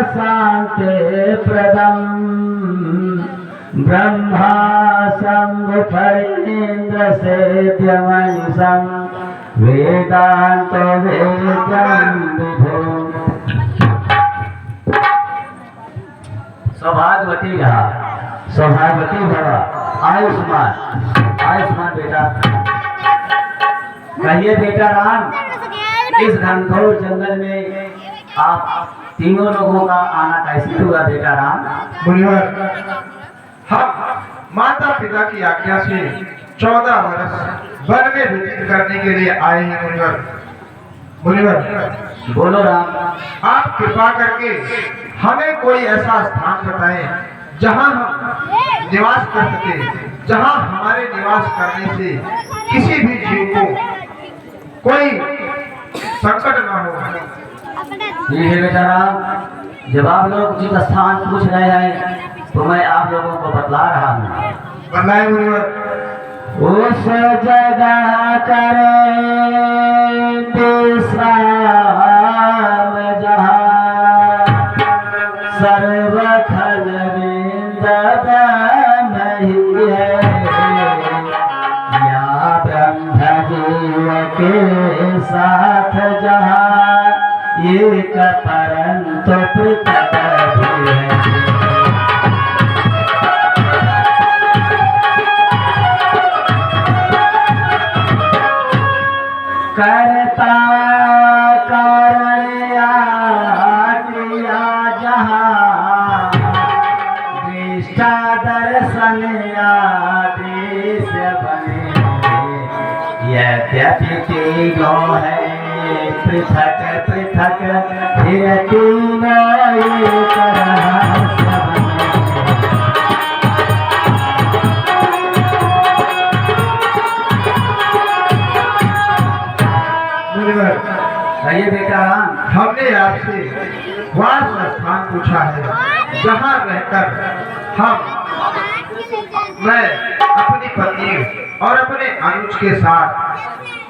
शांति प्रदम ब्रह्मा शंभु फणीन्द्र सेव्यमनिशं वेदांत वेद्यं विभो। सौभाग्यवती रहा, सौभाग्यवती भवा, आयुष्मान आयुष्मान बेटा। कहिए बेटा राम, इस घनघोर जंगल में आप तीनों लोगों का आना कैसे हुआ बेटा राम? मुनिवर, हम माता पिता की आज्ञा से 14 वर्ष वन में व्यतीत करने के लिए आए हैं मुनिवर। मुनिवर, बोलो राम। आप कृपा करके हमें कोई ऐसा स्थान बताएं जहां हम निवास कर सके, जहां हमारे निवास करने से किसी भी जीव को कोई संकट न हो। ठीक है बेटा राम, जब आप लोग उचित स्थान पूछ रहे हैं तो मैं आप लोगों को बतला रहा हूँ। बताएं मुनिवर। उस जगह करे विश्राम जहाँ सर्व खल विंदत नहीं है, या ब्रह्म जीव के साथ जहाँ एक परंतु पृथक भी है। करता कारण आज्ञा जहाँ दृष्टा दर्शन आदेश बने, यद्यपि तीनों है पृथक पृथक, फिर तीनों एक रहस्य बने। कहिए बेटा राम। हमने आपसे वास स्थान पूछा है जहाँ रहकर मैं अपनी पत्नी और अपने अनुज के साथ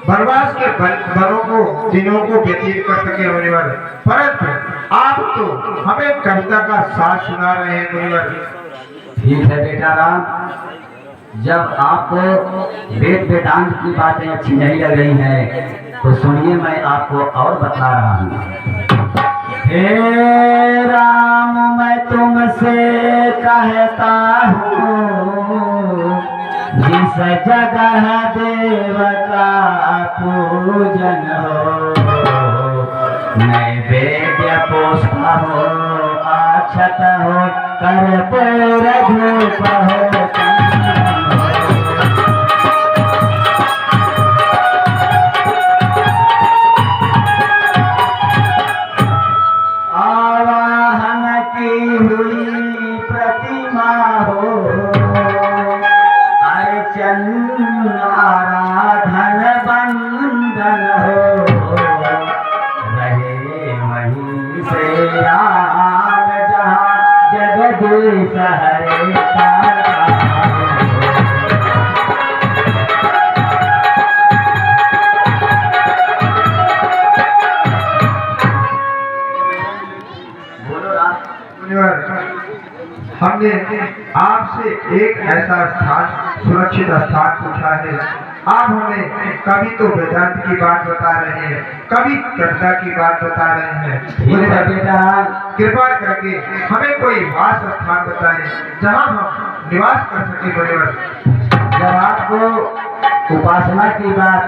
वनवास के वनों को दिनों को व्यतीत कर सके मुनिवर। परंतु आप तो हमें कविता का साथ सुना रहे हैं मुनिवर। ठीक है बेटा राम, जब आपको वेद वेदांत की बातें अच्छी नहीं लग रही हैं तो सुनिए, मैं आपको और बता रहा हूँ। हे राम, मैं तुमसे कहता हूँ, जिस जगह देव का पूजन हो, नैवेद्य पोषता हो, अक्षत हो, कर्पूर धूप हो, आराधन बंदन हो, रहे वहीं से राम जहाँ जगदीश हरे का। बोलो राम। हमने आपसे एक ऐसा स्थान, सुरक्षित स्थान पूछा है। आप हमें कभी तो वेदांत की बात बता रहे हैं, कभी कविता की बात बता रहे हैं। बेटा कृपा करके हमें कोई वास स्थान बताएं जहां हम निवास कर सके मुनिवर। जब आपको उपासना की बात,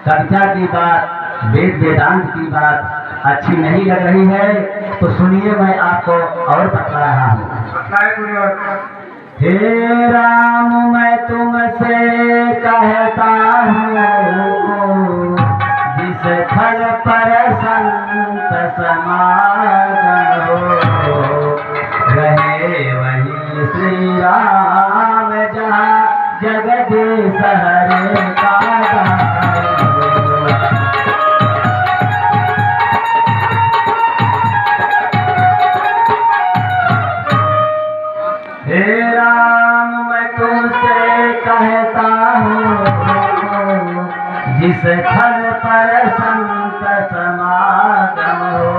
कविता की बात, वेद वेदांत की बात अच्छी नहीं लग रही है तो सुनिए, मैं आपको और बता रहा हूँ। बताएं मुनिवर। हे राम, मैं तुमसे कहता हूँ, जिस फल पर संत समागम हो, रहे वहीं श्री राम जहाँ जगदीश हरे का। हे राम, मैं तुमसे कहता हूँ, जिस फल पर संत समागम हो,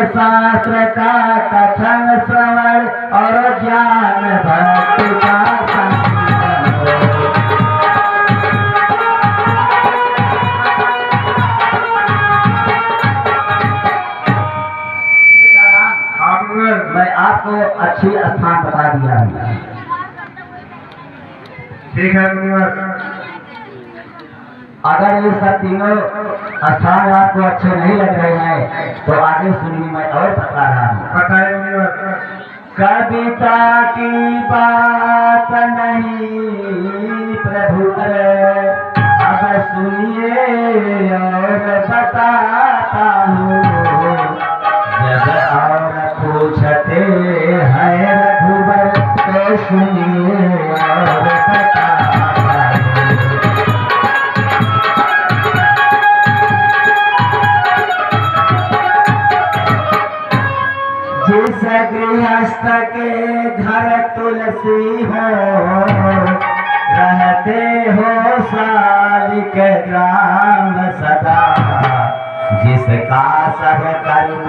शास्त्र का कथन श्रवण और ज्ञान भक्ति का संगम हो। मैं आपको अच्छी स्थान बता दिया हूँ। ठीक है मुनिवर। अगर ये सब तीनों स्थान आपको अच्छे नहीं लग रहे हैं तो आगे सुनिए, मैं और बता रहा हूँ। बताइए मुनिवर। कविता की बात नहीं प्रभु करे, अब सुनिए और बताता हूँ। जब और पूछते हैं रघुबर तो सुनिए और बताता हूँ। जिस गृहस्थ के घर तुलसी हो, रहते हो सालिक ग्राम सदा। जिसका सब कर्म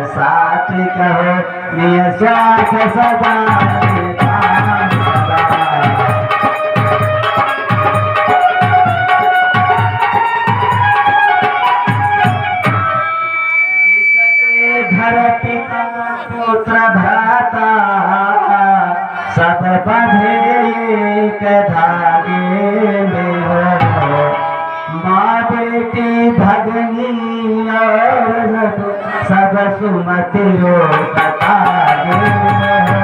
सात्विक हो, निस्वार्थ सदा निदान सदा। जिसके घर पिता पुत्र भ्राता, सब बंधे एक धागे में हो। माँ बेटी भगनी और सब सुमति रो तागे में हो।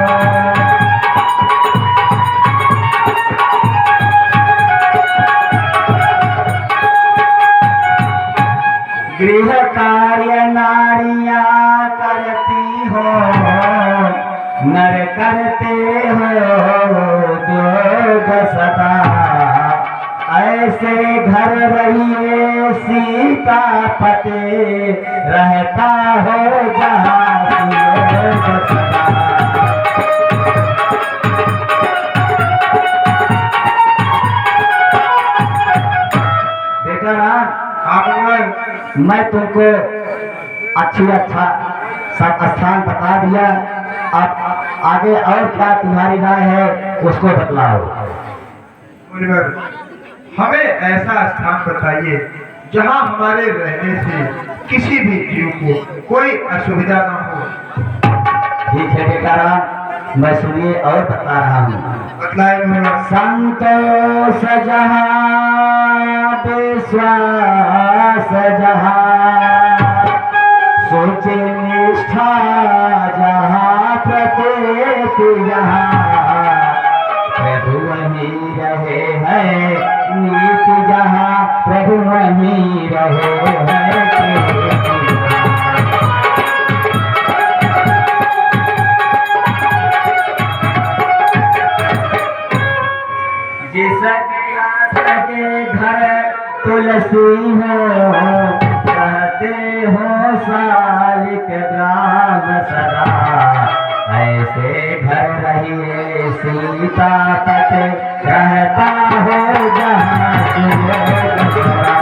गृह कार्य नारियां करती हो, नर करते हो जोग सदा। ऐसे घर रहिए सीता पते, रहता हो जहाँ सुयोग सदा। बेटा मैं तुमको अच्छा सब स्थान बता दिया। अब आगे और क्या तुम्हारी राय है उसको बतलाओ। मुनिवर, हमें ऐसा स्थान बताइए जहाँ हमारे रहने से किसी भी जीव को कोई असुविधा न हो। ठीक है बेटा राम, मैं सुनिए और बता रहा हूँ। बतलाए मुनिवर। संतोष जहाँ विश्वास जहाँ, सोच निष्ठा जहाँ प्रत्येक जहाँ। प्रभु वहीं रहे हैं नीति जहाँ, प्रभु वहीं रहे हैं। जिसके घर तुलसी हो, रहते हो सालिक ग्राम सदा। ऐसे घर रहिए सीता पत, रहता हो जहाँ सुयोग सदा।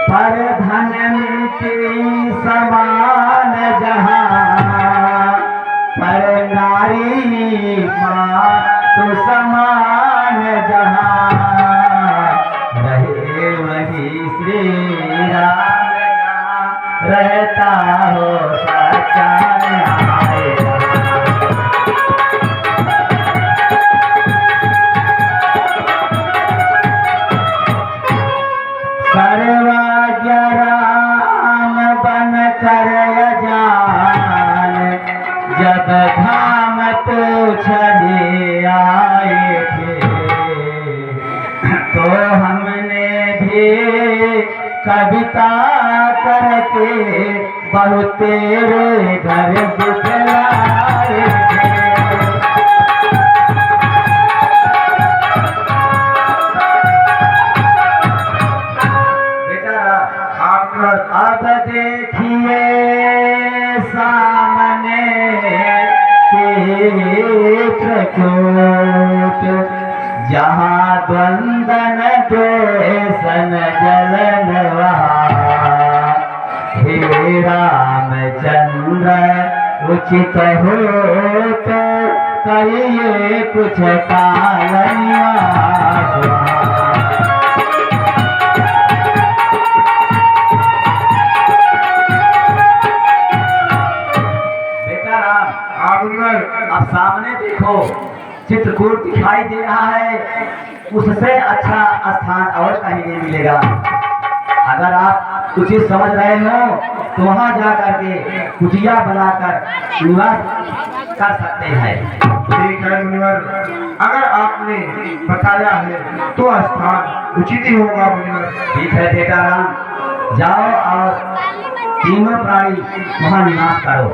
पर धन मिट्टी समान जहाँ, पर नारी माँ तो समान जहाँ। रहे वही श्री राम जहाँ, रहता हो सच्चा न्याय। सर्वज्ञ राम बन कर अजान, जब धाम पूछने आए थे। तो हमने भी कविता करके बहुत तेरे घर दिखलाए थे। अब देखिए सामने चित्रकूट, जहाँ द्वंदन द्वेषन जलन वहाँ हे रामचंद्र उचित हो तो करिए कुछ काल निवास वहाँ। बेटा राम, हाँ मुनिवर। अब सामने देखो चित्रकूट दिखाई दे रहा है, उससे अच्छा स्थान और कहीं नहीं मिलेगा। अगर आप उचित समझ रहे हो तो वहां जा करके कुटिया बनाकर निवास कर सकते हैं। ठीक है मुनिवर, अगर आपने बताया है तो स्थान उचित ही होगा मुनिवर। ठीक है बेटा राम, जाओ और तीनों प्राणी वहां निवास करो।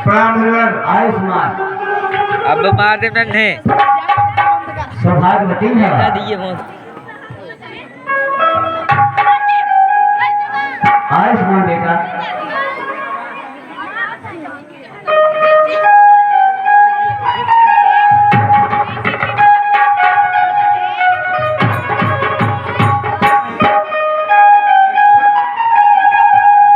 प्रणाम मुनिवर। आयुष्मान अब मार दे नन्हे सौभाग्यवती है। दिए